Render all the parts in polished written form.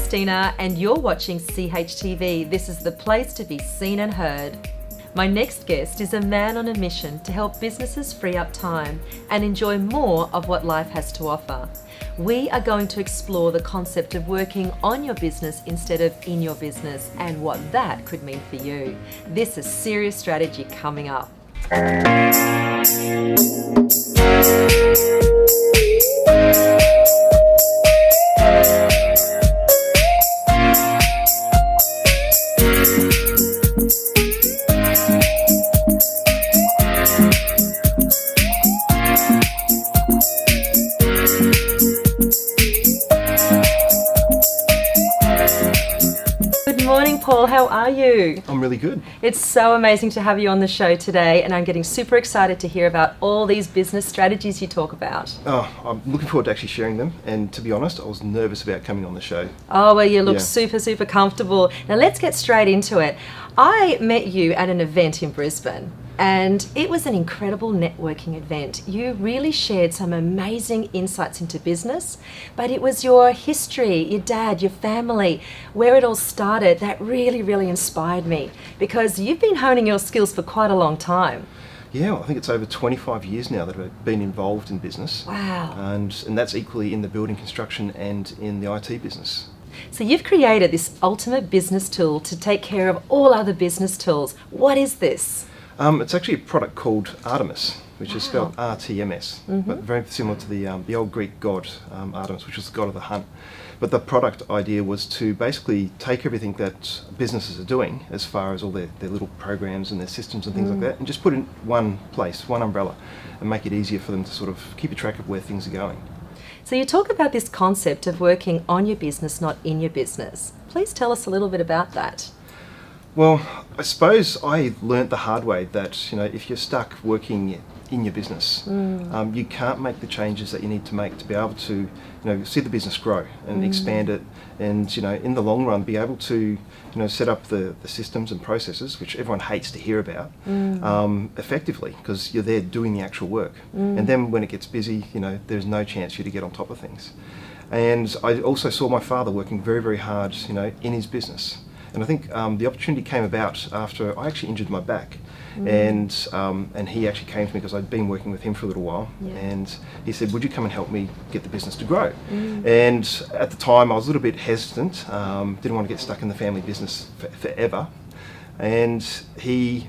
Christina and you're watching Chtv. This is the place to be seen and heard. My next guest is a man on a mission to help businesses free up time and enjoy more of what life has to offer. We are going to explore the concept of working on your business instead of in your business and what that could mean for you. This is serious strategy coming up. Paul, how are you? I'm really good. It's so amazing to have you on the show today, and I'm getting super excited to hear about all these business strategies you talk about. Oh, I'm looking forward to actually sharing them, and to be honest, I was nervous about coming on the show. Oh, well, you look super comfortable. Now let's get straight into it. I met you at an event in Brisbane, and it was an incredible networking event. You really shared some amazing insights into business, but it was your history, your dad, your family, where it all started that really inspired me, because you've been honing your skills for quite a long time. Yeah, well, I think it's over 25 years now that I've been involved in business. Wow. And that's equally in the building construction and in the IT business. So you've created this ultimate business tool to take care of all other business tools. What is this? It's actually a product called Artemis, which is spelled RTMS, but very similar to the old Greek god Artemis, which was the god of the hunt. But the product idea was to basically take everything that businesses are doing, as far as all their little programs and their systems and things like that, and just put it in one place, one umbrella, and make it easier for them to sort of keep a track of where things are going. So you talk about this concept of working on your business, not in your business. Please tell us a little bit about that. Well, I suppose I learnt the hard way that, if you're stuck working in your business, you can't make the changes that you need to make to be able to, see the business grow and expand it, and, in the long run, be able to, set up the systems and processes, which everyone hates to hear about, effectively, because you're there doing the actual work. And then when it gets busy, there's no chance for you to get on top of things. And I also saw my father working very hard, in his business. And I think the opportunity came about after I actually injured my back, and he actually came to me because I'd been working with him for a little while, and he said, "Would you come and help me get the business to grow?" And at the time, I was a little bit hesitant, didn't want to get stuck in the family business forever, and he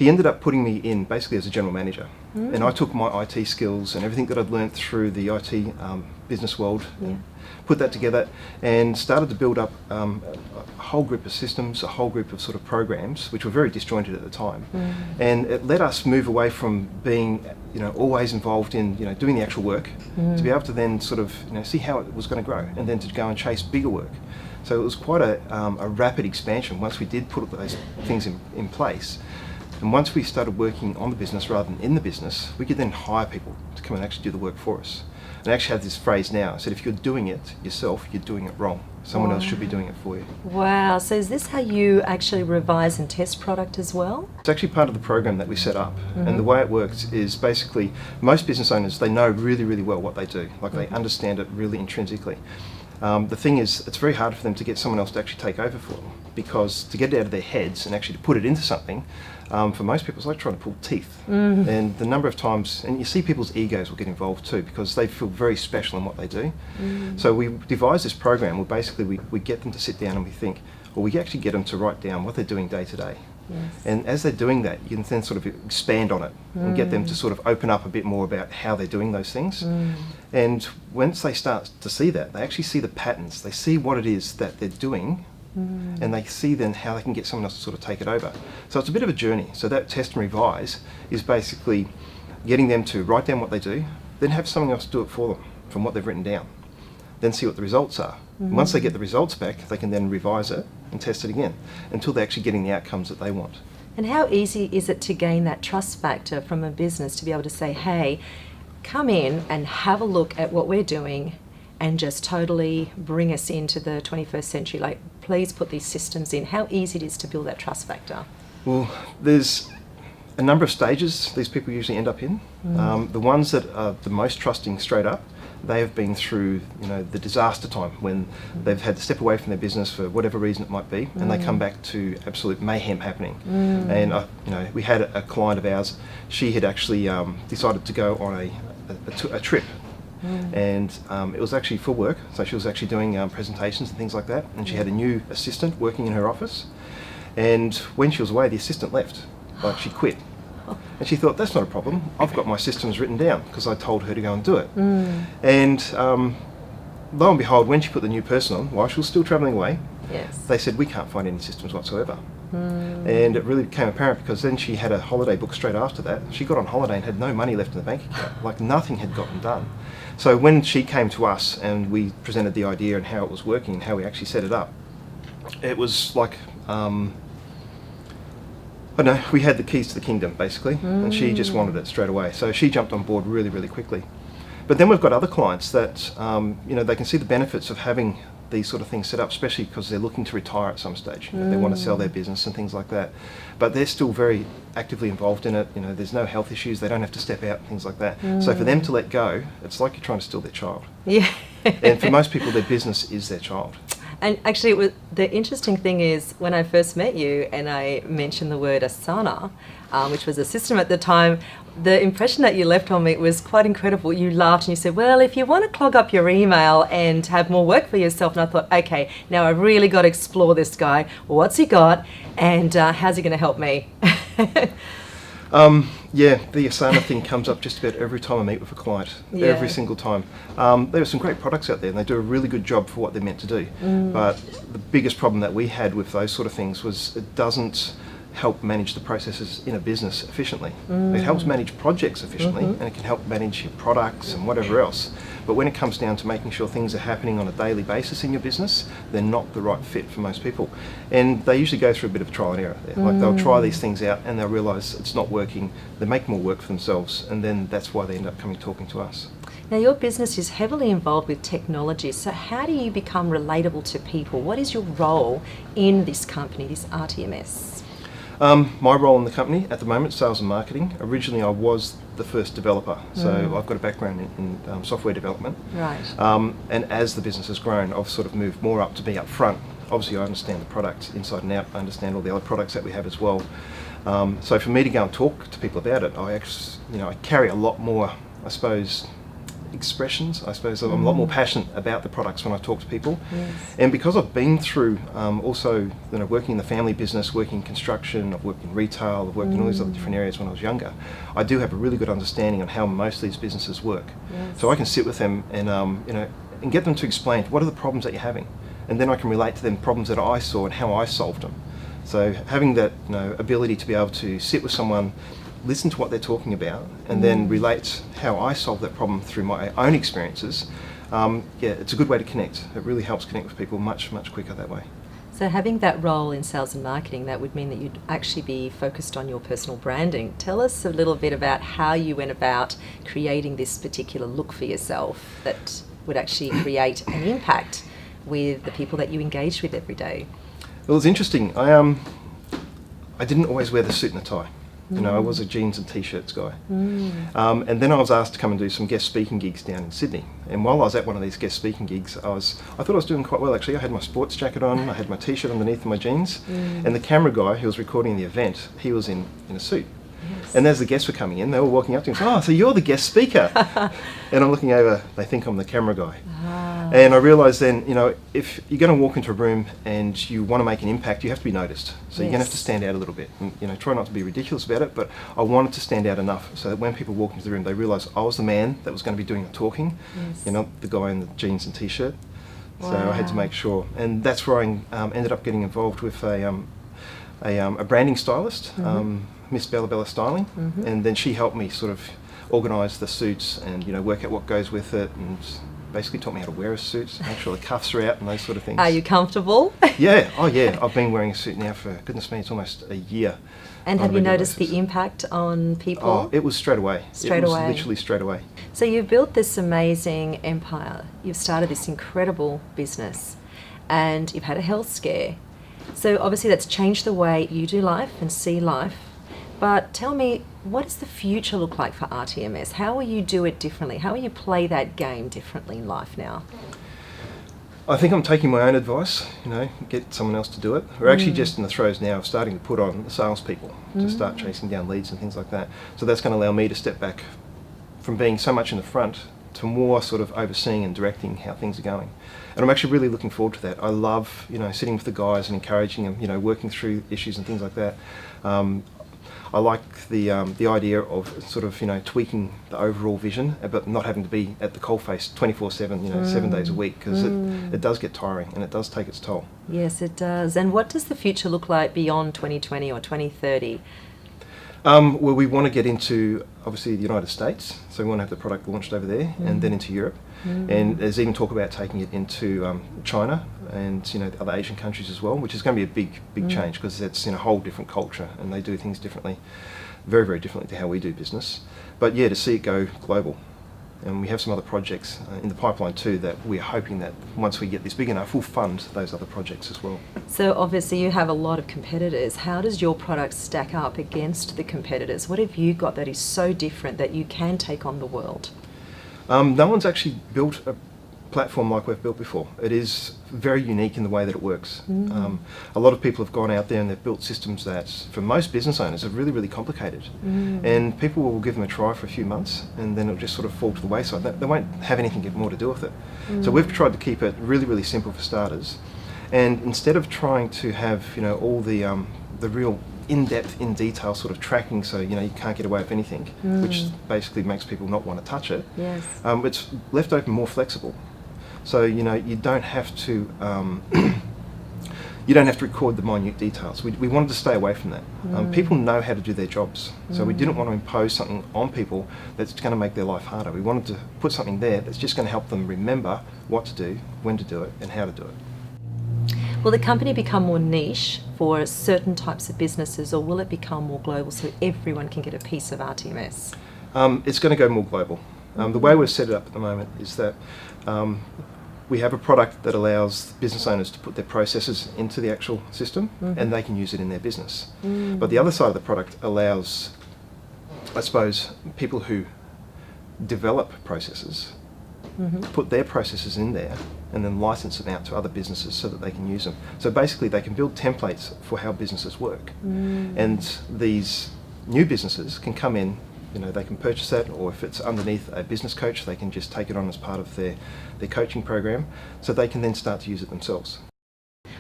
ended up putting me in basically as a general manager. And I took my IT skills and everything that I'd learnt through the IT business world, put that together and started to build up a whole group of systems, a whole group of sort of programs, which were very disjointed at the time. And it let us move away from being, always involved in, doing the actual work, to be able to then sort of, see how it was going to grow, and then to go and chase bigger work. So it was quite a rapid expansion once we did put those things in place. And once we started working on the business rather than in the business, we could then hire people to come and actually do the work for us. And I actually have this phrase now. I said, if you're doing it yourself, you're doing it wrong. Someone else should be doing it for you. Wow. So is this how you actually revise and test product as well? It's actually part of the program that we set up. And the way it works is basically, most business owners, they know really well what they do. Like they understand it really intrinsically. The thing is, it's very hard for them to get someone else to actually take over for them, because to get it out of their heads and actually to put it into something, for most people, it's like trying to pull teeth. And the number of times, and you see people's egos will get involved too, because they feel very special in what they do. So we devised this program where basically we get them to sit down and we think, or we actually get them to write down what they're doing day to day. And as they're doing that, you can then sort of expand on it and get them to sort of open up a bit more about how they're doing those things. And once they start to see that, they actually see the patterns. They see what it is that they're doing, and they see then how they can get someone else to sort of take it over. So it's a bit of a journey. So that test and revise is basically getting them to write down what they do, then have someone else do it for them from what they've written down, then see what the results are. And once they get the results back, they can then revise it and test it again until they're actually getting the outcomes that they want. And how easy is it to gain that trust factor from a business to be able to say, hey, come in and have a look at what we're doing and just totally bring us into the 21st century? Like, please put these systems in. How easy it is to build that trust factor? Well, there's a number of stages these people usually end up in. The ones that are the most trusting straight up they have been through, you know, the disaster time when they've had to step away from their business for whatever reason it might be, and they come back to absolute mayhem happening. And you know, we had a client of ours. She had actually decided to go on a trip. And it was actually for work, so she was actually doing presentations and things like that, and she had a new assistant working in her office, and when she was away, the assistant left, like she quit. And she thought, that's not a problem, I've got my systems written down, because I told her to go and do it. And lo and behold, when she put the new person on, while she was still travelling away, they said, we can't find any systems whatsoever. And it really became apparent, because then she had a holiday booked straight after that. She got on holiday and had no money left in the bank account, like nothing had gotten done. So when she came to us and we presented the idea and how it was working and how we actually set it up, it was like, I don't know, we had the keys to the kingdom basically, and she just wanted it straight away. So she jumped on board really, really quickly. But then we've got other clients that, you know, they can see the benefits of having these sort of things set up, especially because they're looking to retire at some stage. You know, they want to sell their business and things like that. But they're still very actively involved in it. You know, there's no health issues. They don't have to step out and things like that. So for them to let go, it's like you're trying to steal their child. Yeah. And for most people, their business is their child. And actually, the interesting thing is, when I first met you and I mentioned the word Asana, which was a system at the time, the impression that you left on me was quite incredible. You laughed and you said, well, if you want to clog up your email and have more work for yourself, and I thought, okay, now I've really got to explore this guy. What's he got, and how's he going to help me? Yeah, the Asana thing comes up just about every time I meet with a client, every single time. There are some great products out there and they do a really good job for what they're meant to do. But the biggest problem that we had with those sort of things was it doesn't help manage the processes in a business efficiently. It helps manage projects efficiently, and it can help manage your products and whatever else. But when it comes down to making sure things are happening on a daily basis in your business, they're not the right fit for most people. And they usually go through a bit of trial and error there. Like they'll try these things out and they'll realise it's not working, they make more work for themselves, and then that's why they end up coming talking to us. Now, your business is heavily involved with technology, so how do you become relatable to people? What is your role in this company, this RTMS? My role in the company at the moment, sales and marketing. Originally I was the first developer, so I've got a background in software development. Right. And as the business has grown, I've sort of moved more up to be up front. Obviously I understand the product inside and out, I understand all the other products that we have as well. So for me to go and talk to people about it, I carry a lot more, I suppose, expressions. I suppose I'm a lot more passionate about the products when I talk to people. And because I've been through also, you know, working in the family business, working in construction, I've worked in retail, I've worked in all these other different areas when I was younger, I do have a really good understanding on how most of these businesses work. So I can sit with them and and get them to explain what are the problems that you're having, and then I can relate to them problems that I saw and how I solved them. So having that, you know, ability to be able to sit with someone, listen to what they're talking about, and then relate how I solve that problem through my own experiences, it's a good way to connect. It really helps connect with people much, much quicker that way. So having that role in sales and marketing, that would mean that you'd actually be focused on your personal branding. Tell us a little bit about how you went about creating this particular look for yourself that would actually create an impact with the people that you engage with every day. Well, it's interesting. I didn't always wear the suit and the tie. You know, I was a jeans and t-shirts guy. And then I was asked to come and do some guest speaking gigs down in Sydney. And while I was at one of these guest speaking gigs, I thought I was doing quite well actually. I had my sports jacket on, I had my t-shirt underneath my jeans, and the camera guy who was recording the event, he was in a suit. And as the guests were coming in, they were walking up to him and saying, "Oh, so you're the guest speaker." And I'm looking over, they think I'm the camera guy. And I realised then, you know, if you're going to walk into a room and you want to make an impact, you have to be noticed. So you're going to have to stand out a little bit. And, you know, try not to be ridiculous about it, but I wanted to stand out enough so that when people walk into the room, they realise I was the man that was going to be doing the talking, you know, the guy in the jeans and t-shirt. So I had to make sure. And that's where I ended up getting involved with a branding stylist, Miss Bella Styling, and then she helped me sort of organise the suits and, you know, work out what goes with it, and basically taught me how to wear a suit, make sure the cuffs are out and those sort of things. Are you comfortable? Yeah, oh yeah, I've been wearing a suit now for, goodness me, it's almost a year. And have you noticed the impact on people? Oh, it was straight away. It was literally straight away. So you've built this amazing empire, you've started this incredible business, and you've had a health scare. So obviously that's changed the way you do life and see life. But tell me, what does the future look like for RTMS? How will you do it differently? How will you play that game differently in life now? I think I'm taking my own advice, get someone else to do it. We're actually just in the throes now of starting to put on the salespeople to start chasing down leads and things like that. So that's going to allow me to step back from being so much in the front to more sort of overseeing and directing how things are going. And I'm actually really looking forward to that. I love, sitting with the guys and encouraging them, working through issues and things like that. I like the idea of sort of tweaking the overall vision, but not having to be at the coalface 24/7, 7 days a week, because it does get tiring and it does take its toll. Yes, it does. And what does the future look like beyond 2020 or 2030? Well, we want to get into, obviously, the United States, so we want to have the product launched over there, and then into Europe. And there's even talk about taking it into China and the other Asian countries as well, which is going to be a big change, because it's in a whole different culture and they do things differently, very, very differently to how we do business. But yeah, to see it go global. And we have some other projects in the pipeline too that we're hoping that once we get this big enough, we'll fund those other projects as well. So obviously you have a lot of competitors. How does your product stack up against the competitors? What have you got that is so different that you can take on the world? No one's actually built a platform like we've built before. It is very unique in the way that it works. A lot of people have gone out there and they've built systems that, for most business owners, are really, really complicated. And people will give them a try for a few months and then it'll just sort of fall to the wayside. They won't have anything more to do with it. So we've tried to keep it really, really simple for starters. And instead of trying to have, all the real in-depth, in-detail sort of tracking, so you can't get away with anything, which basically makes people not want to touch it. Yes. It's left open more flexible. So you don't have to record the minute details. We wanted to stay away from that. People know how to do their jobs, so we didn't want to impose something on people that's going to make their life harder. We wanted to put something there that's just going to help them remember what to do, when to do it, and how to do it. Will the company become more niche for certain types of businesses, or will it become more global so everyone can get a piece of RTMS? It's going to go more global. The way we've set it up at the moment is that we have a product that allows business owners to put their processes into the actual system and they can use it in their business. But the other side of the product allows, I suppose, people who develop processes to put their processes in there and then license them out to other businesses so that they can use them. So basically they can build templates for how businesses work. And these new businesses can come in, they can purchase that, or if it's underneath a business coach, they can just take it on as part of their coaching program, so they can then start to use it themselves.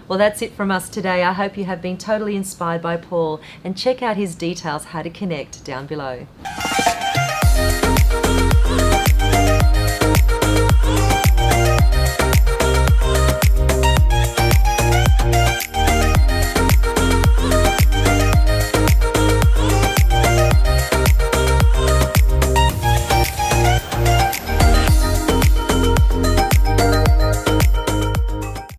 Well, that's it from us today. I hope you have been totally inspired by Paul, and check out his details how to connect down below.